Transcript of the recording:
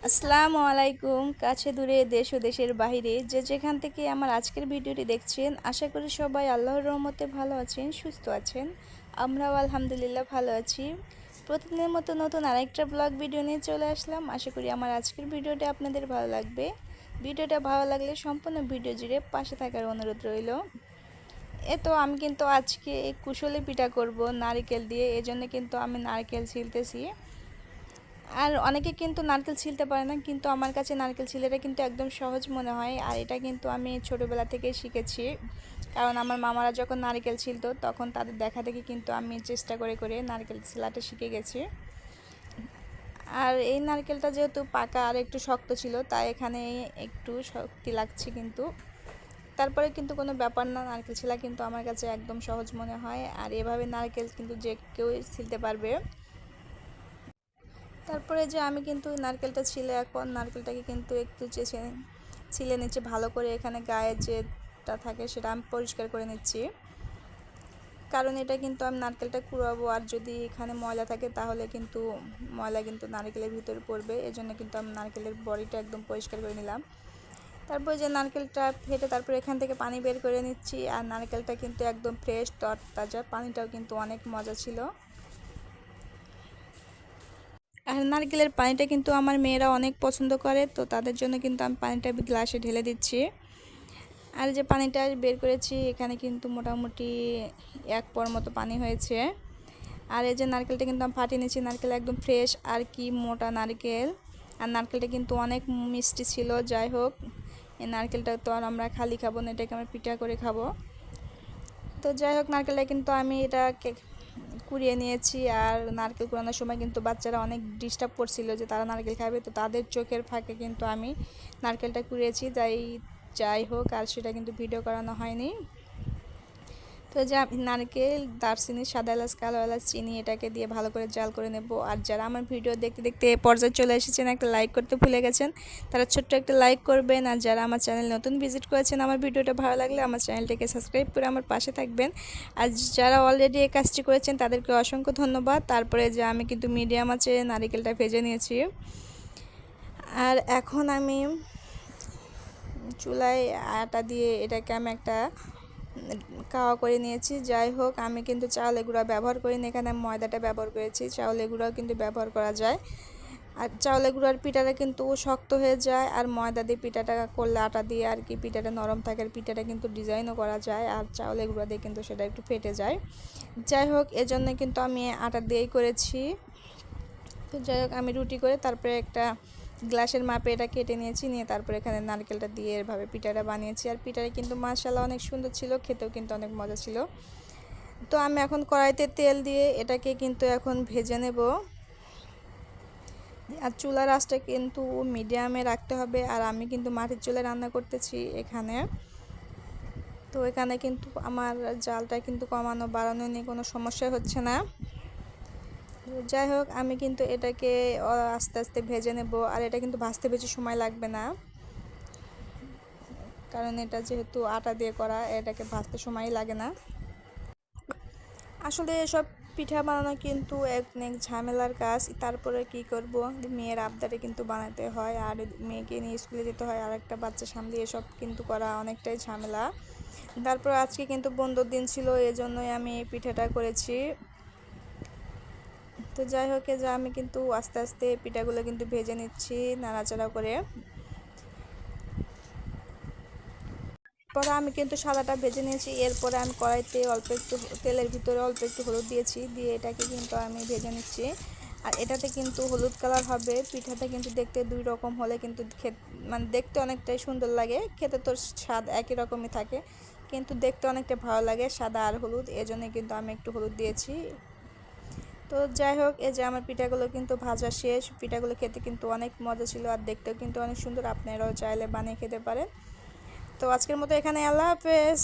আসসালামু আলাইকুম। কাছে দূরে দেশ ও দেশের বাইরে যে যেখান থেকে আমার আজকের ভিডিওটি দেখছেন, আশা করি সবাই আল্লাহর রহমতে ভালো আছেন, সুস্থ আছেন। আমরাও আলহামদুলিল্লাহ ভালো আছি। প্রতিদিনের মতো নতুন আরেকটা ব্লগ ভিডিও নিয়ে চলে আসলাম। আশা করি আমার আজকের ভিডিওটা আপনাদের ভালো লাগবে। ভিডিওটা ভালো লাগলে সম্পূর্ণ ভিডিও জুড়ে পাশে থাকার অনুরোধ রইল। তো আমি কিন্তু আজকে কুশলি পিঠা করব নারকেল দিয়ে, এজন্য কিন্তু আমি নারকেল ছিলতেছি। আর অনেকে কিন্তু নারকেল ছিলতে পারে না, কিন্তু আমার কাছে নারকেল ছিলাটা কিন্তু একদম সহজ মনে হয়। আর এটা কিন্তু আমি ছোটোবেলা থেকেই শিখেছি, কারণ আমার মামারা যখন নারকেল ছিলতো তখন তাদের দেখা দেখি কিন্তু আমি চেষ্টা করে করে নারকেল ছিলাটা শিখে গেছি। আর এই নারকেলটা যেহেতু পাকা আর একটু শক্ত ছিল, তাই এখানে একটু শক্তি লাগছে, কিন্তু তারপরে কিন্তু কোনো ব্যাপার না। নারকেল ছিলা কিন্তু আমার কাছে একদম সহজ মনে হয়। আর এভাবে নারকেল কিন্তু যে কেউ ছিলতে পারবে। তারপরে যে আমি কিন্তু নারকেলটা ছিলে, এখন নারকেলটাকে কিন্তু একটু ছিলে নিচ্ছি ভালো করে। এখানে গায়ে যেটা থাকে সেটা আমি পরিষ্কার করে নিচ্ছি, কারণ এটা কিন্তু আমি নারকেলটা কুড়াবো, আর যদি এখানে ময়লা থাকে তাহলে কিন্তু ময়লা কিন্তু নারকেলের ভিতরে পড়বে। এজন্য কিন্তু আমি নারকেলের বডিটা একদম পরিষ্কার করে নিলাম। তারপরে যে নারকেলটা ফেটে তারপরে এখান থেকে পানি বের করে নিচ্ছি। আর নারকেলটা কিন্তু একদম ফ্রেশ তরতাজা, পানিটাও কিন্তু অনেক মজা ছিল। আর নারকেলের পানিটা কিন্তু আমার মেয়েরা অনেক পছন্দ করে, তো তাদের জন্য কিন্তু আমি পানিটা গ্লাসে ঢেলে দিচ্ছি। আর যে পানিটা বের করেছি এখানে কিন্তু মোটামুটি 1 পোয়ার মতো পানি হয়েছে। আর এই যে নারকেলটা কিন্তু আমি ফাটিয়ে নিয়েছি, নারকেল একদম ফ্রেশ আর কি মোটা নারকেল। আর নারকেলটা কিন্তু অনেক মিষ্টি ছিল। যাই হোক, এই নারকেলটা তো আর আমরা খালি খাবো না, এটাকে আমরা পিঠা করে খাবো। তো যাই হোক, নারকেলটা কিন্তু আমি এটাকে কুড়িয়ে নিয়েছি। আর নারকেল কুড়ানোর সময় কিন্তু বাচ্চারা অনেক ডিস্টার্ব করছিল যে তারা নারকেল খাবে, তো তাদের চোখের ফাঁকে কিন্তু আমি নারকেলটা কুড়িয়েছি। যাই হোক, আর সেটা কিন্তু ভিডিও করানো হয়নি। তো যা নারকেল, দারচিনি, সাদা এলাচ, কালো এলাচ, চিনি এটাকে দিয়ে ভালো করে জাল করে নেব। আর যারা আমার ভিডিও দেখতে দেখতে এ পর্যায়ে চলে এসেছেন, একটা লাইক করতে ভুলে গেছেন, তারা ছোট্ট একটা লাইক করবেন। আর যারা আমার চ্যানেল নতুন ভিজিট করেছেন, আমার ভিডিওটা ভালো লাগলে আমার চ্যানেলটাকে সাবস্ক্রাইব করে আমার পাশে থাকবেন। আর যারা অলরেডি এই কাজটি করেছেন তাদেরকে অসংখ্য ধন্যবাদ। তারপরে যে আমি কিন্তু মিডিয়াম আঁচে নারকেলটা ভেজে নিয়েছি। আর এখন আমি চুলায় আটা দিয়ে এটাকে আমি একটা কাওয়া করে নিয়েছি। যাই হোক, আমি কিন্তু চাউলের গুঁড়া ব্যবহার করিনি, এখানে আমি ময়দাটা ব্যবহার করেছি। চাউলের গুঁড়াও কিন্তু ব্যবহার করা যায়। আর চাউলের গুঁড়ার পিঠাটা কিন্তু শক্ত হয়ে যায়, আর ময়দা দিয়ে পিঠাটা করলে, আটা দিয়ে আর কি, পিঠাটা নরম থাকে, আর পিঠাটা কিন্তু ডিজাইনও করা যায়। আর চাউলের গুঁড়া দিয়ে কিন্তু সেটা একটু ফেটে যায়। যাই হোক, এজন্য কিন্তু আমি আটা দিয়েই করেছি। তো যাই হোক, আমি রুটি করে তারপরে একটা গ্লাসের মাপে এটা কেটে নিয়েছি, নিয়ে তারপরে এখানে নারকেলটা দিয়ে এভাবে পিঠাটা বানিয়েছি। আর পিঠাটা কিন্তু মাশাআল্লাহ অনেক সুন্দর ছিল, খেতেও কিন্তু অনেক মজা ছিল। তো আমি এখন কড়াইতে তেল দিয়ে এটাকে কিন্তু এখন ভেজে নেব। আর চুলার আঁচটা কিন্তু মিডিয়ামে রাখতে হবে। আর আমি কিন্তু মাটির চুলায় রান্না করতেছি এখানে। তো এখানে কিন্তু আমার জালটা কিন্তু কমানো বাড়ানো নিয়ে কোনো সমস্যা হচ্ছে না। যাই হোক, আমি কিন্তু এটাকে আস্তে আস্তে ভেজে নেব। আর এটা কিন্তু ভাজতে বেশি সময় লাগবে না, কারণ এটা যেহেতু আটা দিয়ে করা, এটাকে ভাজতে সময় লাগে না। আসলে এসব পিঠা বানানো কিন্তু অনেক ঝামেলার কাজ। তারপরে কি করব, মেয়ের আবদারে কিন্তু বানাতে হয়, আর মেয়েকে নিয়ে স্কুলে যেতে হয়, আর একটা বাচ্চা সামলে এসব কিন্তু করা অনেকটাই ঝামেলা। তারপর আজকে কিন্তু বন্ধুর দিন ছিল, এজন্যই আমি এই পিঠাটা করেছি। তো যাই হোক, যে আমি কিন্তু আস্তে আস্তে পিঠাগুলো কিন্তু ভেজে নিচ্ছি নাড়াচাড়া করে। পরে আমি কিন্তু সাদাটা ভেজে নিয়েছি। এরপরে আমি কড়াইতে অল্প একটু তেলের ভিতরে অল্প একটু হলুদ দিয়েছি, দিয়ে এটাকে কিন্তু আমি ভেজে নিচ্ছি। আর এটাতে কিন্তু হলুদ কালার হবে। পিঠাটা কিন্তু দেখতে 2 রকম হলে কিন্তু মানে দেখতে অনেকটাই সুন্দর লাগে, খেতে তো স্বাদ একই রকমই থাকে, কিন্তু দেখতে অনেকটা ভালো লাগে সাদা আর হলুদ, এজন্য কিন্তু আমি একটু হলুদ দিয়েছি। তো যাই হোক, এই যে আমার পিঠাগুলো কিন্তু ভাজা শেষ। পিঠাগুলো খেতে কিন্তু অনেক মজা ছিল, আর দেখতেও কিন্তু অনেক সুন্দর। আপনারাও চাইলে বানিয়ে খেতে পারেন। তো আজকের মতো এখানে, আল্লাহ হাফেজ।